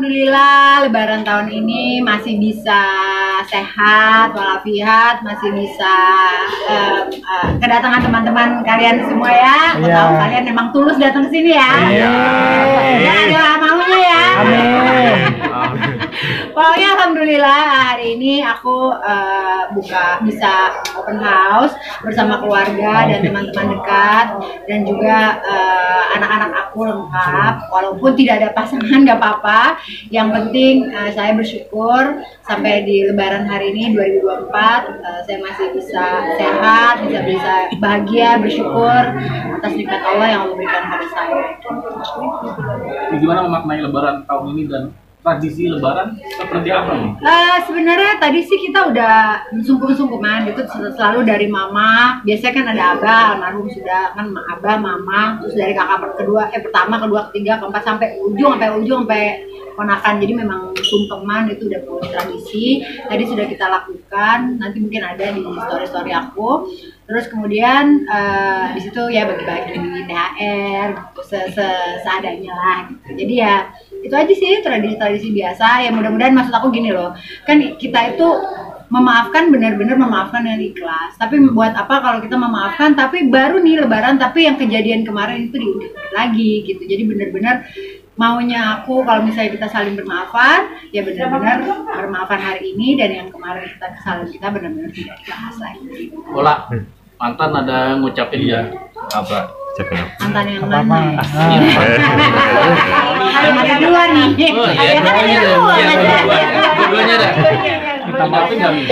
alhamdulillah Lebaran tahun ini masih bisa sehat walafiat, masih bisa kedatangan teman-teman kalian semua ya. Aku tahu kalian memang tulus datang ke sini ya. Ya ada maunya ya. Amin. Pokoknya alhamdulillah hari ini aku bisa open house bersama keluarga dan teman-teman dekat dan juga anak-anak aku lengkap. Walaupun tidak ada pasangan nggak apa-apa. Yang penting saya bersyukur sampai di Lebaran hari ini 2024 saya masih bisa sehat, bisa bahagia, bersyukur atas nikmat Allah yang Allah berikan pada saya. Gimana memaknai Lebaran tahun ini dan tradisi Lebaran seperti apa nih? Sebenarnya tadi sih kita udah sungkem-sungkeman itu selalu dari mama. Biasanya kan ada abah, almarhum sudah kan abah, mama, terus dari kakak pertama, kedua, ketiga, keempat sampai ujung sampai ponakan. Jadi memang sungkeman itu udah mulai tradisi. Tadi sudah kita lakukan. Nanti mungkin ada di story aku. Terus kemudian di situ ya bagi-bagi THR gitu, seadanya lah gitu. Jadi ya itu aja sih tradisi-tradisi biasa. Ya mudah-mudahan maksud aku gini loh. Kan kita itu memaafkan, benar-benar memaafkan dengan ikhlas. Tapi buat apa kalau kita memaafkan tapi baru nih Lebaran tapi yang kejadian kemarin itu diulang lagi gitu. Jadi benar-benar maunya aku kalau misalnya kita saling bermaafan, ya benar-benar bermaafan hari ini dan yang kemarin kesalahan kita benar-benar tidak dibahas lagi. Bola, mantan ada ngucapin ya apa? Mantan yang mana? Ada dua nih. Oh iya, dua-duanya ada. Kita maafin nggak nih?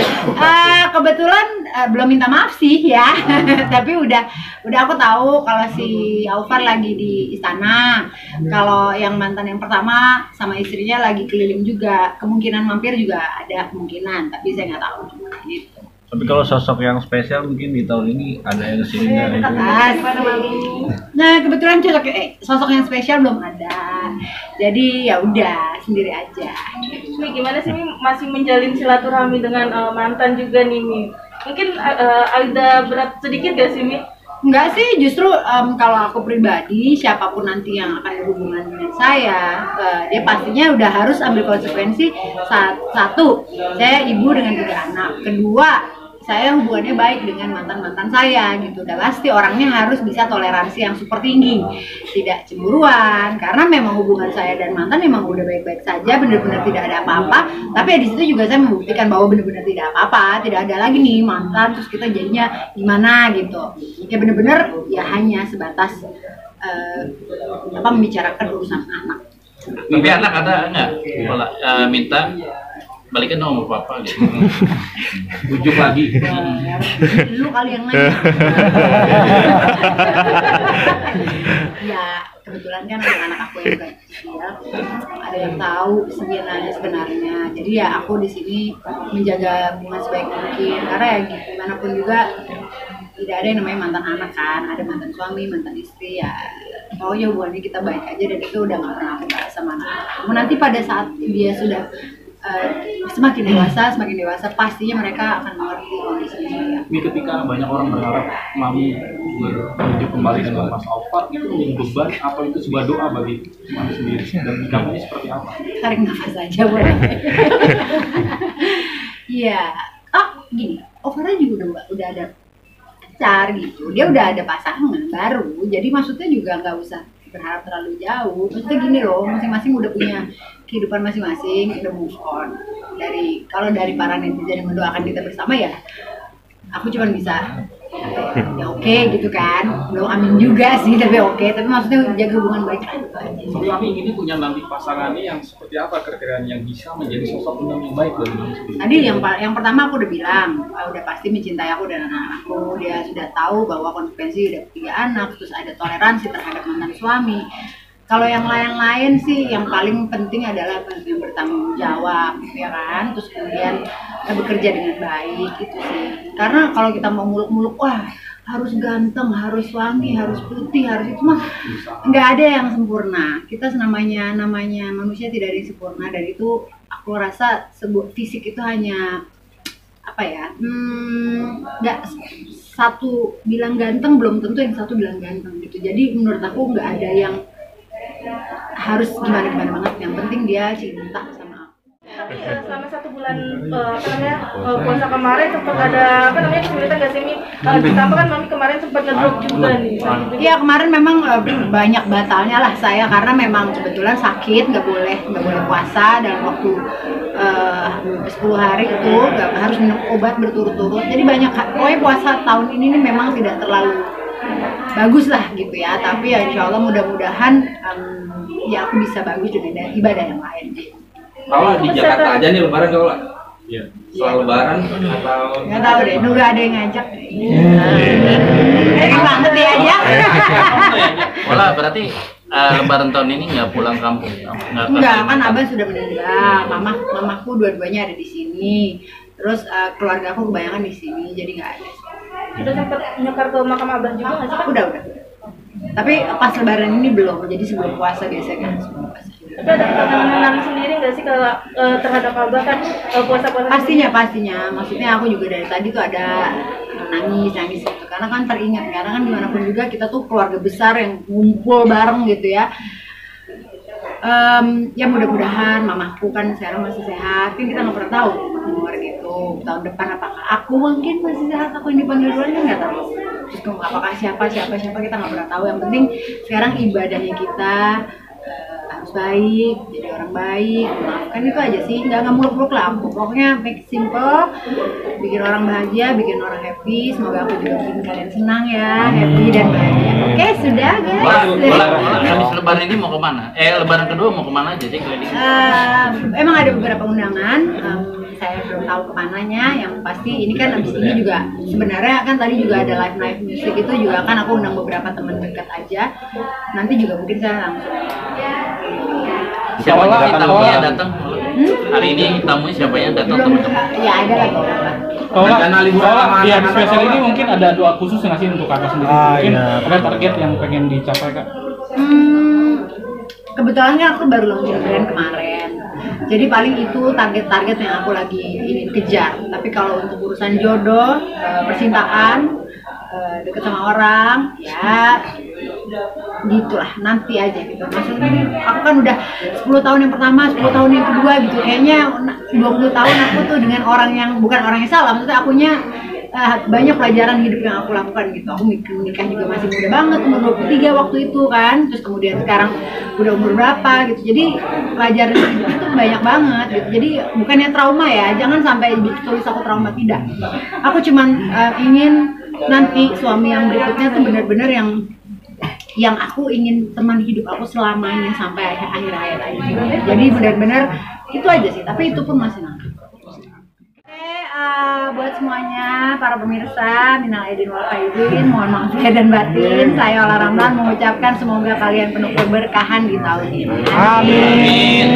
Kebetulan belum minta maaf sih ya, tapi udah aku tahu kalau si Aufar lagi di istana, kalau yang mantan yang pertama sama istrinya lagi keliling juga, kemungkinan mampir juga ada kemungkinan, tapi saya nggak tahu juga gitu. Tapi kalau sosok yang spesial mungkin di tahun ini ada yang kesini nggak itu? Nah kebetulan sosok yang spesial belum ada, jadi ya udah sendiri aja. Mi, gimana sih Mi masih menjalin silaturahmi dengan mantan juga nih Mi? Mungkin ada berat sedikit gak sih Mi? Enggak sih, justru kalau aku pribadi, siapapun nanti yang akan berhubungan dengan saya, dia pastinya udah harus ambil konsekuensi. Satu, saya ibu dengan 3 anak. Kedua, saya hubungannya baik dengan mantan-mantan saya gitu. Udah pasti orangnya harus bisa toleransi yang super tinggi, tidak cemburuan. Karena memang hubungan saya dan mantan memang udah baik-baik saja, benar-benar tidak ada apa-apa. Tapi ya di situ juga saya membuktikan bahwa benar-benar tidak apa-apa, tidak ada lagi nih mantan terus kita jadinya gimana gitu. Ya benar-benar ya hanya sebatas membicarakan urusan anak. Tapi anak ada nggak? Bola minta balikan dong sama papa gitu. Bujuk lagi. Lu kali yang nanya. Ya kebetulan kan anak aku yang kecil ada yang tahu sebenarnya. Jadi ya aku di sini menjaga hubungan sebaik mungkin karena ya gimana pun juga tidak ada yang namanya mantan anak kan, ada mantan suami, mantan istri ya. Pokoknya hubungannya kita baik aja dan itu udah nggak pernah aku bahas sama anak. Nanti pada saat dia sudah semakin dewasa pastinya mereka akan mengerti kondisinya. Ini ketika banyak orang berharap Mami menuju kembali dengan Mas Aufar itu menjadi beban apa itu sebuah doa bagi Mami sendiri dan sikapnya seperti apa? Tarik nafas aja boleh. Iya, gini, Aufar juga udah ada pacar gitu, dia udah ada pasangan baru, jadi maksudnya juga nggak usah berharap terlalu jauh. Maksudnya gini loh, masing-masing udah punya kehidupan masing-masing, udah move on. Kalau dari para netizen yang mendoakan kita bersama ya, aku cuma bisa ya oke gitu kan. Belum amin juga sih, tapi oke. Tapi maksudnya jaga hubungan baik aja. Tapi Mami ini punya nanti pasangannya yang seperti apa kira-kira yang bisa menjadi sosok yang baik bagi Mami sendiri? Tadi yang pertama aku udah bilang, udah pasti mencintai aku dan anak-anakku. Dia sudah tahu bahwa konsekuensi udah 3 anak, terus ada toleransi terhadap mantan suami. Kalau yang lain-lain sih yang paling penting adalah yang bertanggung jawab, ya kan? Terus kemudian bekerja dengan baik itu sih. Karena kalau kita mau muluk-muluk, wah harus ganteng, harus wangi, harus putih, harus itu mah nggak ada yang sempurna. Kita namanya manusia tidak ada yang sempurna dan itu aku rasa sebuah fisik itu hanya apa ya? Nggak satu bilang ganteng belum tentu yang satu bilang ganteng gitu. Jadi menurut aku nggak ada yang harus gimana banget, yang penting dia cinta sama aku. Tapi selama 1 bulan puasa kemarin sempat ada kesulitan nggak sih Mi? Ditambah kan Mami kemarin sempat ngedrop juga nih. Iya, kemarin memang banyak batalnya lah saya, karena memang kebetulan sakit, nggak boleh puasa dalam waktu 10 hari itu, harus minum obat berturut-turut. Jadi banyak, pokoknya puasa tahun ini nih memang tidak terlalu bagus lah gitu ya, tapi ya insya Allah mudah-mudahan ya aku bisa bagus dengan ibadah yang lain. Kalau di Jakarta aja nih lebaran kalau ya. Soal lebaran atau nggak tahu deh, nunggu ada yang ngajak. Banget ya aja. Wala berarti lebaran tahun ini nggak pulang kampung? Enggak, kan abah sudah meninggal, mamaku dua-duanya ada di sini, terus keluarga aku kebanyakan di sini, jadi nggak ada. Udah sempat nyekar ke makam abah juga nggak sih? Udah. Tapi pas lebaran ini belum, jadi sebelum puasa biasanya sebelum puasa. Tapi ada kenangan sendiri nggak sih kalau terhadap abah kan puasa-puasa? Pastinya, maksudnya aku juga dari tadi tuh ada nangis gitu, karena kan teringat, karena kan dimanapun juga kita tuh keluarga besar yang ngumpul bareng gitu ya. Ya mudah-mudahan mamaku kan sekarang masih sehat, kan kita nggak pernah tahu umur gitu, tahun depan apakah aku mungkin masih sehat, aku yang dipanggil duluan kan nggak tahu. Terus apakah siapa kita nggak pernah tahu. Yang penting sekarang ibadahnya kita harus baik, jadi orang baik, maafkan, itu aja sih, nggak muluk-muluk lah. Pokoknya make simple, bikin orang bahagia, bikin orang happy. Semoga aku juga bikin kalian senang ya, happy dan bahagia. Oke, sudah guys. Habis lebaran ini mau kemana? Lebaran kedua mau kemana aja sih keliling? Emang ada beberapa undangan, saya belum tahu kemananya. Yang pasti ini kan abis ini juga sebenarnya kan tadi juga ada live music itu juga kan aku undang beberapa teman dekat aja. Nanti juga mungkin saya langsung. Siapa sih tamunya datang? Hari ini tamunya siapa yang datang Belum, teman-teman? ya ada lah beberapa. Kalau di hari spesial ini mungkin ada doa khusus nggak sih untuk kakak sendiri? Mungkin ada target yang pengen dicapai kak? Kebetulan kan aku baru launching brand kemarin, jadi paling itu target-target yang aku lagi ingin kejar. Tapi kalau untuk urusan jodoh, percintaan, deket sama orang, ya gitulah, nanti aja gitu. Maksudnya aku kan udah 10 tahun yang pertama, 10 tahun yang kedua gitu, kayaknya 20 tahun aku tuh dengan orang yang bukan orang yang salah, maksudnya akunya banyak pelajaran hidup yang aku lakukan gitu. Aku nikah juga masih muda banget, umur 23 waktu itu kan, terus kemudian sekarang udah umur berapa gitu, jadi pelajaran hidup itu banyak banget gitu. Jadi bukannya trauma ya, jangan sampai tulis aku trauma, tidak. Aku cuman ingin nanti suami yang berikutnya tuh benar-benar yang aku ingin teman hidup aku selamanya sampai akhir hayat aja. Jadi benar-benar itu aja sih, tapi itu pun masih nanti. Buat semuanya para pemirsa, minal aidin wal faizin, mohon maaf lahir dan batin. Saya Ola Ramlan mengucapkan semoga kalian penuh keberkahan di tahun ini. Amin.